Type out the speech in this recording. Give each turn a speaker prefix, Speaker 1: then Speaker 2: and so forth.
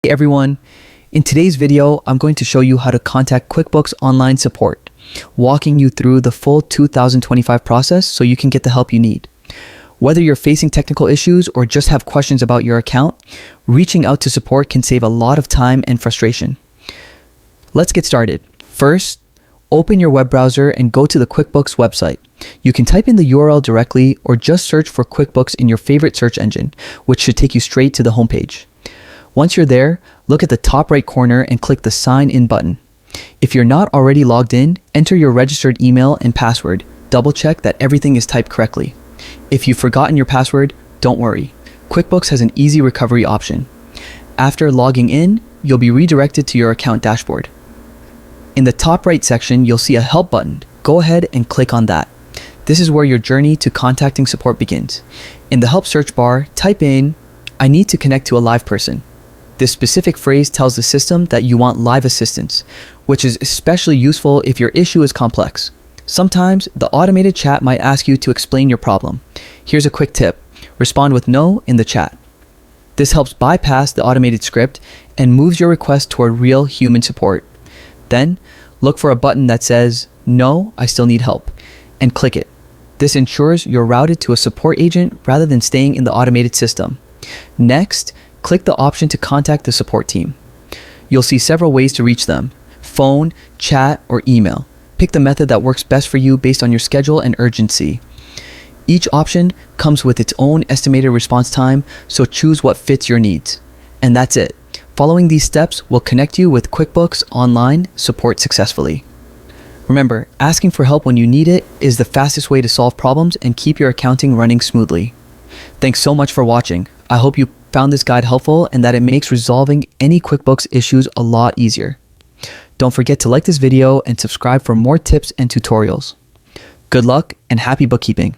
Speaker 1: Hey everyone, in today's video, I'm going to show you how to contact QuickBooks Online support, walking you through the full 2025 process so you can get the help you need. Whether you're facing technical issues or just have questions about your account, reaching out to support can save a lot of time and frustration. Let's get started. First, open your web browser and go to the QuickBooks website. You can type in the URL directly or just search for QuickBooks in your favorite search engine, which should take you straight to the homepage. Once you're there, look at the top right corner and click the Sign In button. If you're not already logged in, enter your registered email and password. Double check that everything is typed correctly. If you've forgotten your password, don't worry. QuickBooks has an easy recovery option. After logging in, you'll be redirected to your account dashboard. In the top right section, you'll see a Help button. Go ahead and click on that. This is where your journey to contacting support begins. In the Help search bar, type in, "I need to connect to a live person." This specific phrase tells the system that you want live assistance, which is especially useful if your issue is complex. Sometimes the automated chat might ask you to explain your problem. Here's a quick tip. Respond with "no" in the chat. This helps bypass the automated script and moves your request toward real human support. Then, look for a button that says, "No, I still need help," and click it. This ensures you're routed to a support agent rather than staying in the automated system. Next, click the option to contact the support team. You'll see several ways to reach them: phone, chat, or email. Pick the method that works best for you based on your schedule and urgency. Each option comes with its own estimated response time, so choose what fits your needs. And that's it. Following these steps will connect you with QuickBooks Online support successfully. Remember, asking for help when you need it is the fastest way to solve problems and keep your accounting running smoothly. Thanks so much for watching. I hope you found this guide helpful and that it makes resolving any QuickBooks issues a lot easier. Don't forget to like this video and subscribe for more tips and tutorials. Good luck and happy bookkeeping.